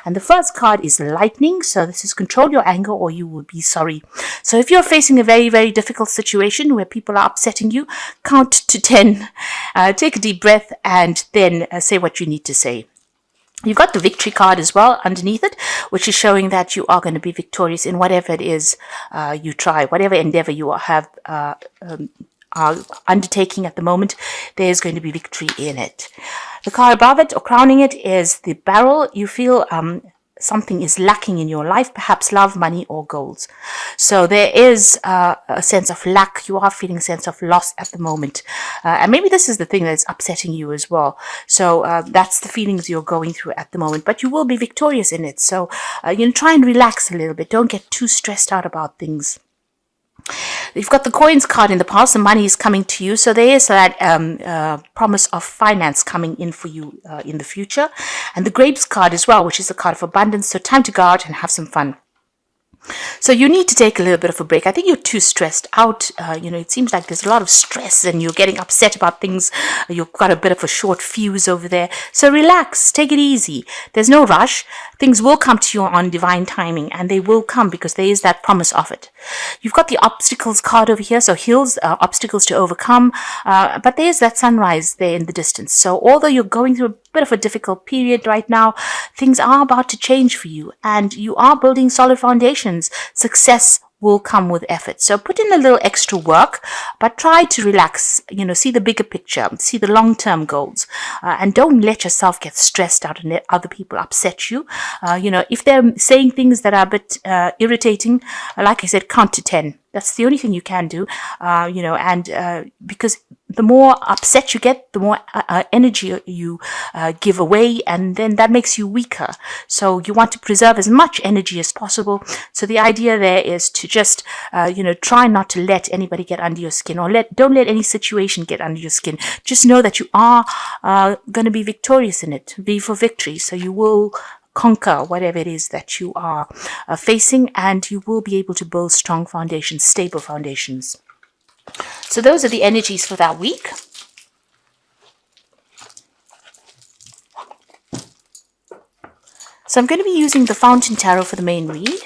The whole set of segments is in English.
And the first card is lightning. So this is control your anger or you will be sorry. So if you're facing a very, very difficult situation where people are upsetting you, count to 10, take a deep breath, and then say what you need to say. You've got the victory card as well underneath it, which is showing that you are going to be victorious in whatever it is you try, whatever endeavor you are undertaking at the moment. There's going to be victory in it. The card above it, or crowning it, is the barrel. You feel something is lacking in your life, perhaps love, money, or goals. So there is a sense of lack. You are feeling a sense of loss at the moment. And maybe this is the thing that's upsetting you as well. So that's the feelings you're going through at the moment. But you will be victorious in it. So try and relax a little bit. Don't get too stressed out about things. You've got the coins card in the past. The money is coming to you. So there is that promise of finance coming in for you in the future. And the grapes card as well, which is a card of abundance. So time to go out and have some fun. So you need to take a little bit of a break. I think you're too stressed out. It seems like there's a lot of stress and you're getting upset about things. You've got a bit of a short fuse over there. So relax, take it easy. There's no rush. Things will come to you on divine timing, and they will come because there is that promise of it. You've got the obstacles card over here. So hills, obstacles to overcome. But there's that sunrise there in the distance. So although you're going through a bit of a difficult period right now, things are about to change for you, and you are building solid foundations. Success will come with effort. So put in a little extra work, but try to relax, see the bigger picture, see the long-term goals, and don't let yourself get stressed out and let other people upset you. If they're saying things that are a bit irritating, like I said, count to 10. That's the only thing you can do, because the more upset you get, the more energy you give away, and then that makes you weaker. So you want to preserve as much energy as possible. So the idea there is to just, try not to let anybody get under your skin, or don't let any situation get under your skin. Just know that you are going to be victorious in it. Be for victory. So you will conquer whatever it is that you are facing, and you will be able to build strong foundations, stable foundations. So those are the energies for that week. So I'm going to be using the Fountain Tarot for the main read.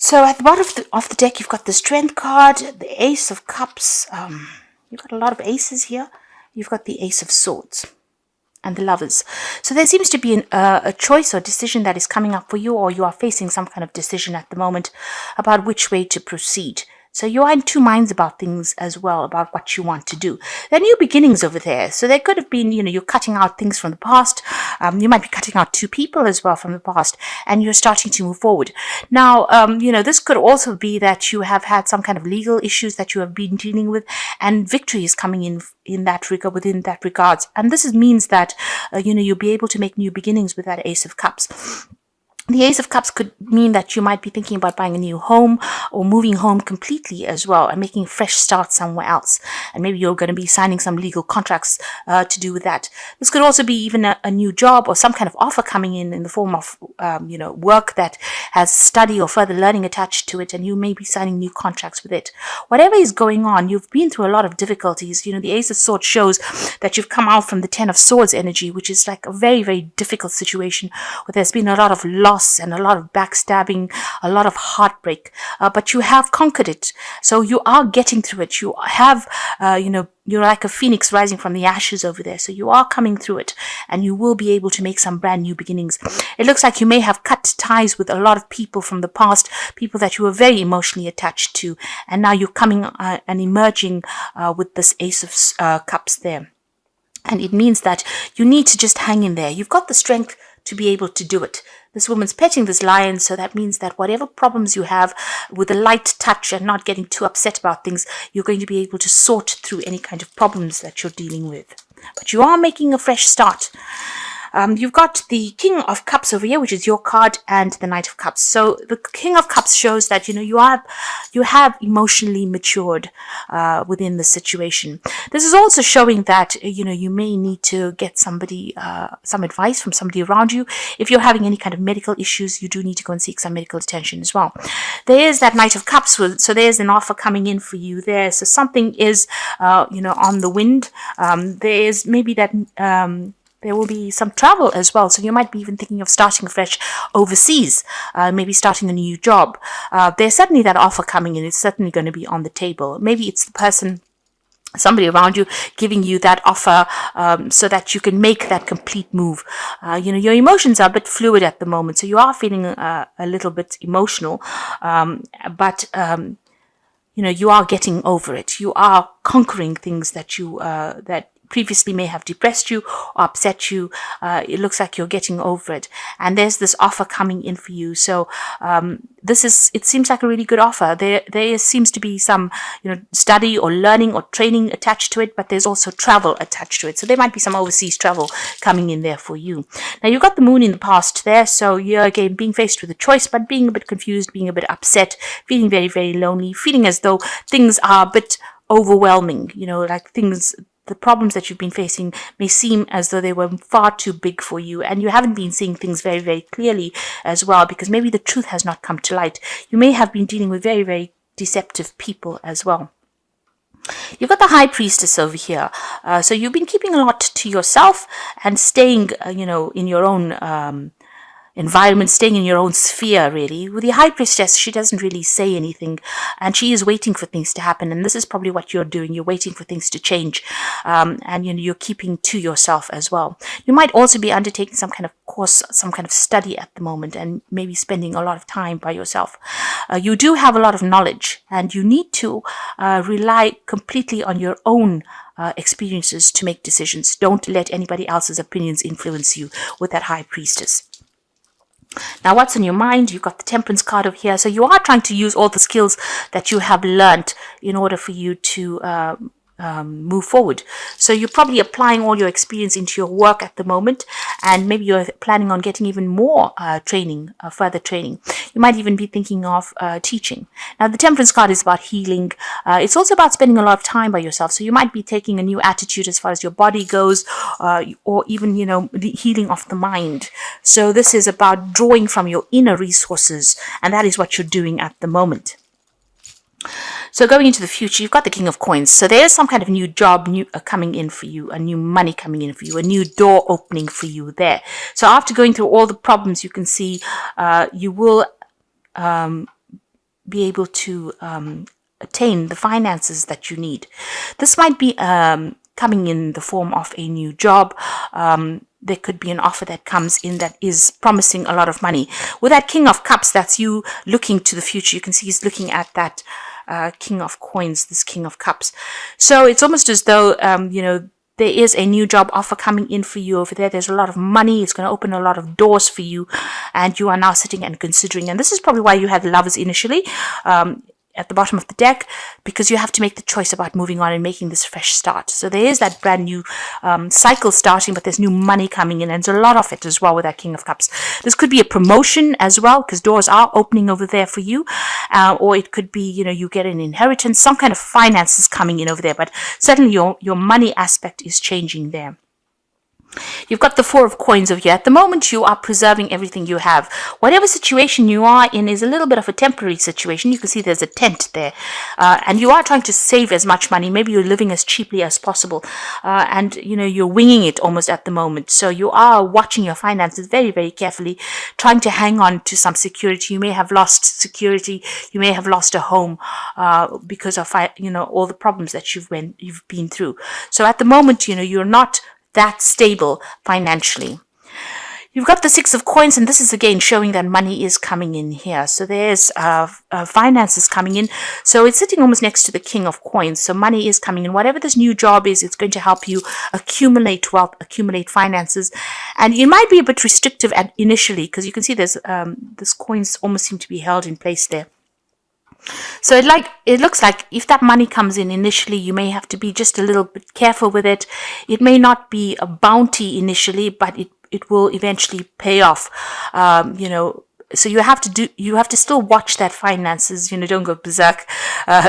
So at the bottom of the deck, you've got the Strength card, the Ace of Cups. You've got a lot of aces here. You've got the Ace of Swords and the Lovers. So there seems to be a choice or decision that is coming up for you, or you are facing some kind of decision at the moment about which way to proceed. So you are in two minds about things as well, about what you want to do. There are new beginnings over there. So there could have been, you're cutting out things from the past. You might be cutting out two people as well from the past, and you're starting to move forward. Now, this could also be that you have had some kind of legal issues that you have been dealing with, and victory is coming in that regard, within that regards. And this means that, you'll be able to make new beginnings with that Ace of Cups. The Ace of Cups could mean that you might be thinking about buying a new home or moving home completely as well, and making a fresh start somewhere else. And maybe you're going to be signing some legal contracts to do with that. This could also be even a new job or some kind of offer coming in the form of, work that has study or further learning attached to it, and you may be signing new contracts with it. Whatever is going on, you've been through a lot of difficulties. The Ace of Swords shows that you've come out from the Ten of Swords energy, which is like a very, very difficult situation where there's been a lot of loss and a lot of backstabbing, a lot of heartbreak, but you have conquered it. So you are getting through it. You have, you're like a phoenix rising from the ashes over there. So you are coming through it, and you will be able to make some brand new beginnings. It looks like you may have cut ties with a lot of people from the past, people that you were very emotionally attached to, and now you're coming and emerging with this Ace of Cups there. And it means that you need to just hang in there. You've got the strength to be able to do it. This woman's petting this lion, so that means that whatever problems you have, with a light touch and not getting too upset about things, you're going to be able to sort through any kind of problems that you're dealing with. But you are making a fresh start. You've got the King of Cups over here, which is your card, and the Knight of Cups. So the King of Cups shows that you have emotionally matured within the situation. This is also showing that you may need to get somebody some advice from somebody around you. If you're having any kind of medical issues, you do need to go and seek some medical attention as well. There is that Knight of Cups, so there's an offer coming in for you there. So something is on the wind. There is maybe that there will be some travel as well. So you might be even thinking of starting fresh overseas, maybe starting a new job. There's certainly that offer coming in. It's certainly going to be on the table. Maybe it's the person, somebody around you, giving you that offer so that you can make that complete move. Your emotions are a bit fluid at the moment, so you are feeling a little bit emotional, but you are getting over it. You are conquering things that that previously may have depressed you or upset you. It looks like you're getting over it, and there's this offer coming in for you. So it seems like a really good offer. There seems to be some study or learning or training attached to it, but there's also travel attached to it. So there might be some overseas travel coming in there for you. Now you've got the Moon in the past there, so you're again being faced with a choice, but being a bit confused, being a bit upset, feeling very, very lonely, feeling as though things are a bit overwhelming, like the problems that you've been facing may seem as though they were far too big for you, and you haven't been seeing things very, very clearly as well, because maybe the truth has not come to light. You may have been dealing with very, very deceptive people as well. You've got the High Priestess over here. So you've been keeping a lot to yourself and staying, in your own environment, staying in your own sphere, really. With the High Priestess, she doesn't really say anything, and she is waiting for things to happen, and this is probably what you're doing. You're waiting for things to change, and you're keeping to yourself as well. You might also be undertaking some kind of course, some kind of study at the moment, and maybe spending a lot of time by yourself. You do have a lot of knowledge, and you need to rely completely on your own experiences to make decisions. Don't let anybody else's opinions influence you with that High Priestess. Now, what's on your mind? You've got the Temperance card over here. So you are trying to use all the skills that you have learnt in order for you to move forward. So you're probably applying all your experience into your work at the moment, and maybe you're planning on getting even more training, further training. You might even be thinking of teaching. Now, the Temperance card is about healing. It's also about spending a lot of time by yourself. So you might be taking a new attitude as far as your body goes, or even, the healing of the mind. So this is about drawing from your inner resources, and that is what you're doing at the moment. So going into the future, you've got the King of Coins. So there's some kind of new job coming in for you, a new money coming in for you, a new door opening for you there. So after going through all the problems, you can see you will be able to attain the finances that you need. This might be coming in the form of a new job. There could be an offer that comes in that is promising a lot of money. With that King of Cups, that's you looking to the future. You can see he's looking at that King of Coins, this King of Cups. So it's almost as though, there is a new job offer coming in for you over there. There's a lot of money. It's going to open a lot of doors for you, and you are now sitting and considering. And this is probably why you had Lovers initially at the bottom of the deck, because you have to make the choice about moving on and making this fresh start. So there is that brand new cycle starting, but there's new money coming in, and there's a lot of it as well with that King of Cups. This could be a promotion as well, because doors are opening over there for you, or it could be, you get an inheritance, some kind of finances coming in over there, but certainly your money aspect is changing there. You've got the Four of Coins over here. At the moment, you are preserving everything you have. Whatever situation you are in is a little bit of a temporary situation. You can see there's a tent there. And you are trying to save as much money. Maybe you're living as cheaply as possible. And, you're winging it almost at the moment. So you are watching your finances very, very carefully, trying to hang on to some security. You may have lost security. You may have lost a home because of, all the problems that you've been through. So at the moment, you're not that stable financially. You've got the Six of Coins, and this is again showing that money is coming in here. So there's finances coming in. So it's sitting almost next to the King of Coins. So money is coming in. Whatever this new job is, it's going to help you accumulate wealth, accumulate finances. And you might be a bit restrictive initially, because you can see there's this coins almost seem to be held in place there. So it looks like if that money comes in initially, you may have to be just a little bit careful with it. It may not be a bounty initially, but it will eventually pay off. So you have to still watch that finances, don't go berserk,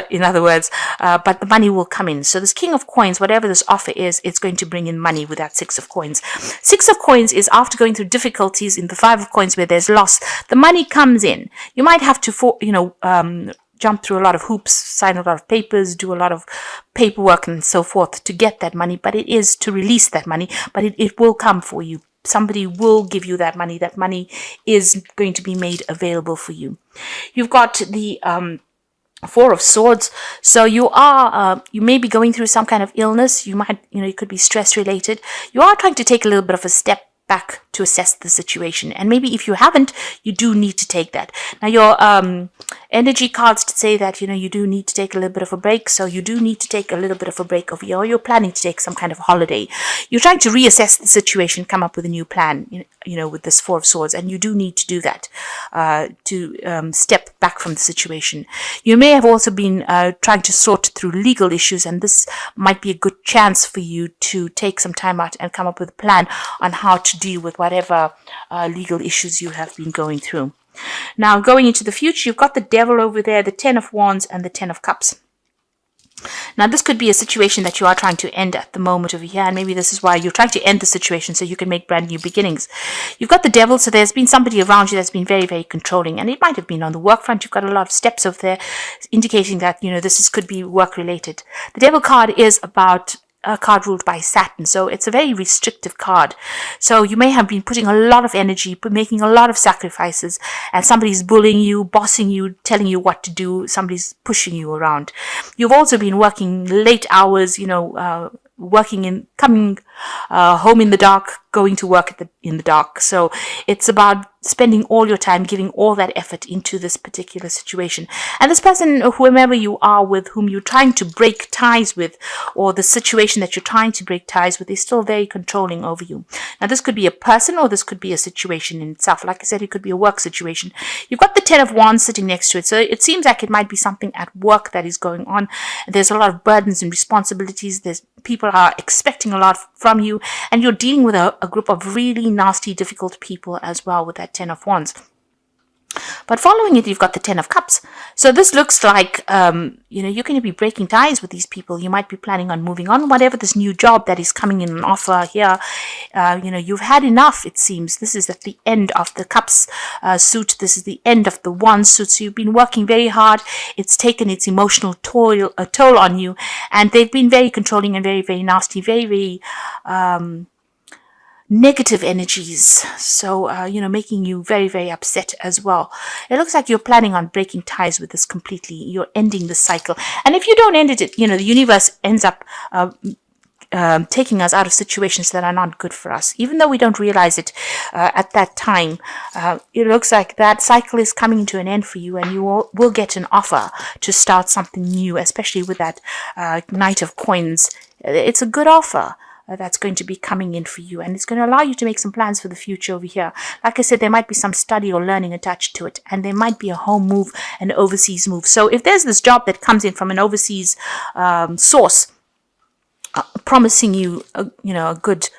in other words, but the money will come in. So this King of Coins, whatever this offer is, it's going to bring in money with that Six of Coins. Six of Coins is after going through difficulties in the Five of Coins where there's loss, the money comes in. You might have to, jump through a lot of hoops, sign a lot of papers, do a lot of paperwork and so forth to get that money, but it is to release that money, but it will come for you. Somebody will give you that money. That money is going to be made available for you. You've got the Four of Swords. So you may be going through some kind of illness. You might, it could be stress related. You are trying to take a little bit of a step back to assess the situation, and maybe if you haven't, you do need to take that. Now your energy cards to say that you do need to take a little bit of a break, so you do need to take a little bit of a break of you're planning to take some kind of holiday. You're trying to reassess the situation, come up with a new plan, with this Four of Swords, and you do need to do that to step back from the situation. You may have also been trying to sort through legal issues, and this might be a good chance for you to take some time out and come up with a plan on how to deal with whatever legal issues you have been going through. Now, going into the future, you've got the Devil over there, the Ten of Wands, and the Ten of Cups. Now, this could be a situation that you are trying to end at the moment over here, and maybe this is why you're trying to end the situation so you can make brand new beginnings. You've got the Devil, so there's been somebody around you that's been very, very controlling, and it might have been on the work front. You've got a lot of steps over there indicating that, could be work-related. The Devil card is about a card ruled by Saturn, so it's a very restrictive card. So you may have been putting a lot of energy, making a lot of sacrifices, and somebody's bullying you, bossing you, telling you what to do. Somebody's pushing you around. You've also been working late hours, coming home in the dark, going to work in the dark. So it's about spending all your time, giving all that effort into this particular situation. And this person, whomever you are with, whom you're trying to break ties with, or the situation that you're trying to break ties with, is still very controlling over you. Now, this could be a person, or this could be a situation in itself. Like I said, it could be a work situation. You've got the Ten of Wands sitting next to it. So it seems like it might be something at work that is going on. There's a lot of burdens and responsibilities. People are expecting a lot from you, and you're dealing with a group of really nasty, difficult people as well with that Ten of Wands. But following it, you've got the Ten of Cups. So this looks like, you're going to be breaking ties with these people. You might be planning on moving on, whatever this new job that is coming in an offer here. You've had enough, it seems. This is at the end of the Cups suit. This is the end of the Wands suit. So you've been working very hard. It's taken its emotional toll on you. And they've been very controlling and very, very nasty, very, very negative energies, so making you very, very upset as well. It looks like you're planning on breaking ties with this completely. You're ending the cycle, and if you don't end it, the universe ends up taking us out of situations that are not good for us, even though we don't realize it at that time. It looks like that cycle is coming to an end for you, and you will get an offer to start something new, especially with that Knight of Coins. It's a good offer that's going to be coming in for you, and it's going to allow you to make some plans for the future over here. Like I said, there might be some study or learning attached to it, and there might be a home move, an overseas move. So if there's this job that comes in from an overseas source, promising you a good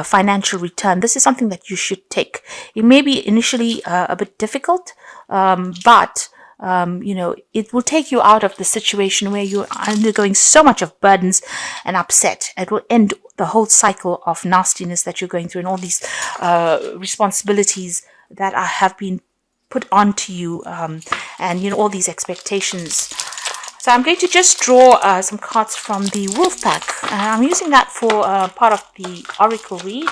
financial return, this is something that you should take. It may be initially a bit difficult, but it will take you out of the situation where you're undergoing so much of burdens and upset. It will end the whole cycle of nastiness that you're going through, and all these responsibilities that have been put onto you, and all these expectations. So I'm going to just draw some cards from the Wolf Pack. I'm using that for part of the Oracle read,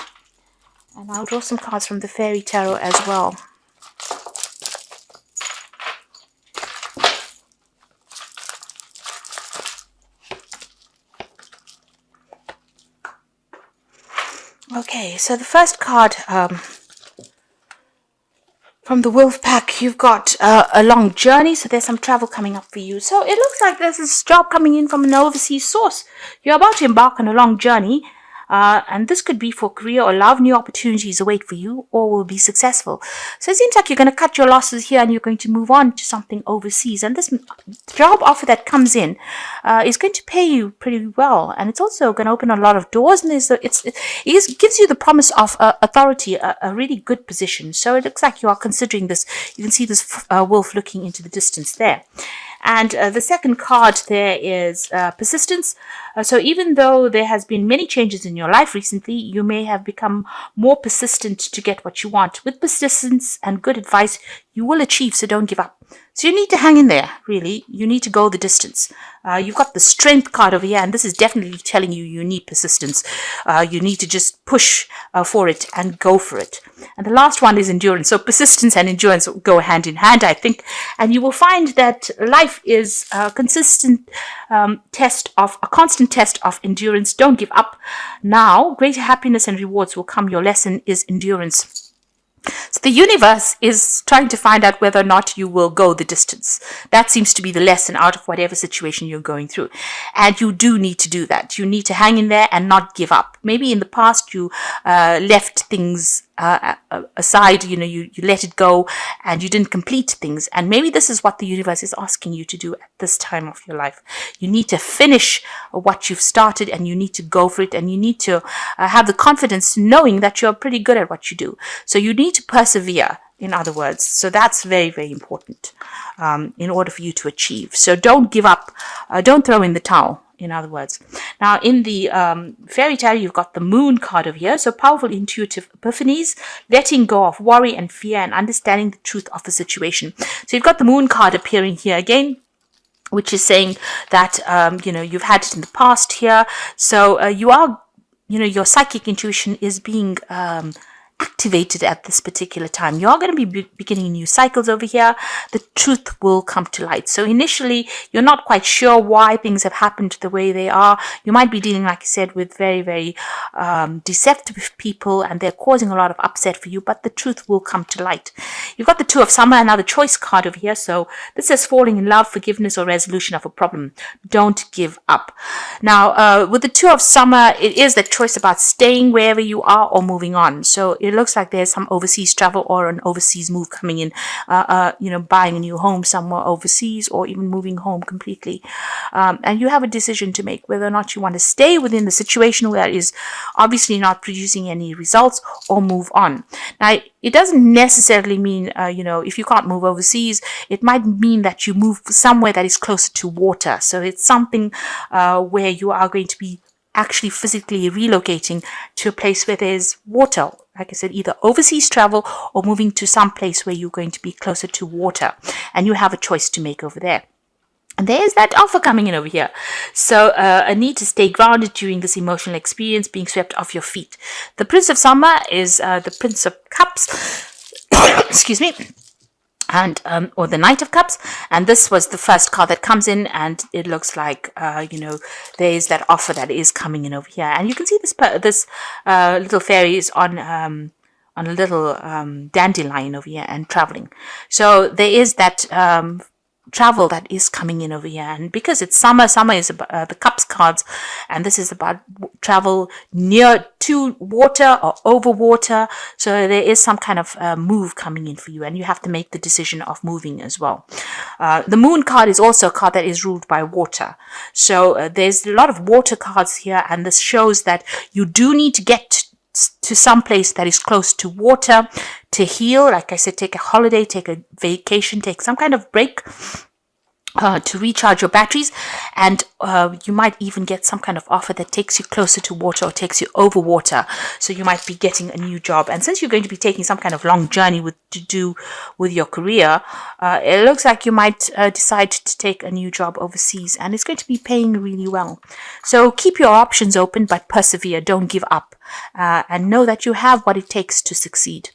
and I'll draw some cards from the Fairy Tarot as well. Okay, so the first card from the Wolf Pack, you've got a long journey, so there's some travel coming up for you. So it looks like there's this job coming in from an overseas source. You're about to embark on a long journey, and this could be for career or love. New opportunities await for you or will be successful. So it seems like you're going to cut your losses here and you're going to move on to something overseas. And this job offer that comes in is going to pay you pretty well. And it's also going to open a lot of doors. And it gives you the promise of authority, a really good position. So it looks like you are considering this. You can see this wolf looking into the distance there. And the second card there is persistence. So even though there has been many changes in your life recently, you may have become more persistent to get what you want. With persistence and good advice, you will achieve, so don't give up. So you need to hang in there, really. You need to go the distance. You've got the strength card over here, and this is definitely telling you you need persistence. You need to just push for it and go for it. And the last one is endurance. So persistence and endurance go hand in hand, I think. And you will find that life is a constant test of endurance. Don't give up. Now, greater happiness and rewards will come. Your lesson is endurance. So the universe is trying to find out whether or not you will go the distance. That seems to be the lesson out of whatever situation you're going through. And you do need to do that. You need to hang in there and not give up. Maybe in the past you left things aside, you let it go and you didn't complete things. And maybe this is what the universe is asking you to do at this time of your life. You need to finish what you've started and you need to go for it, and you need to have the confidence knowing that you're pretty good at what you do. So you need to persevere, in other words. So that's very, very important in order for you to achieve. So don't give up. Don't throw in the towel. In other words. Now, in the fairy tale, you've got the moon card over here. So powerful intuitive epiphanies, letting go of worry and fear and understanding the truth of the situation. So you've got the moon card appearing here again, which is saying that, you've had it in the past here. So you are, your psychic intuition is being activated at this particular time. You are going to be beginning new cycles over here. The truth will come to light. So initially, you're not quite sure why things have happened the way they are. You might be dealing, like I said, with very, very deceptive people, and they're causing a lot of upset for you, but the truth will come to light. You've got the Two of Summer, another choice card over here. So this says falling in love, forgiveness, or resolution of a problem. Don't give up. Now, with the Two of Summer, it is that choice about staying wherever you are or moving on. So it looks like there's some overseas travel or an overseas move coming in, buying a new home somewhere overseas or even moving home completely. And you have a decision to make whether or not you want to stay within the situation where it is obviously not producing any results or move on. Now, it doesn't necessarily mean, if you can't move overseas, it might mean that you move somewhere that is closer to water. So it's something where you are going to be actually physically relocating to a place where there's water. Like I said, either overseas travel or moving to some place where you're going to be closer to water. And you have a choice to make over there. And there's that offer coming in over here. So a need to stay grounded during this emotional experience, being swept off your feet. The Prince of Summer is the Prince of Cups. Excuse me. And or the Knight of Cups, and this was the first card that comes in, and it looks like there is that offer that is coming in over here, and you can see this little fairy is on a little dandelion over here and traveling. So there is that travel that is coming in over here, and because it's summer is about, the cups cards, and this is about travel near to water or over water. So there is some kind of move coming in for you, and you have to make the decision of moving as well. The moon card is also a card that is ruled by water, so there's a lot of water cards here, and this shows that you do need to get to some place that is close to water to heal. Like I said, take a holiday, take a vacation, take some kind of break to recharge your batteries, and you might even get some kind of offer that takes you closer to water or takes you over water. So you might be getting a new job, and since you're going to be taking some kind of long journey to do with your career, it looks like you might decide to take a new job overseas, and it's going to be paying really well. So keep your options open, but persevere. Don't give up, and know that you have what it takes to succeed.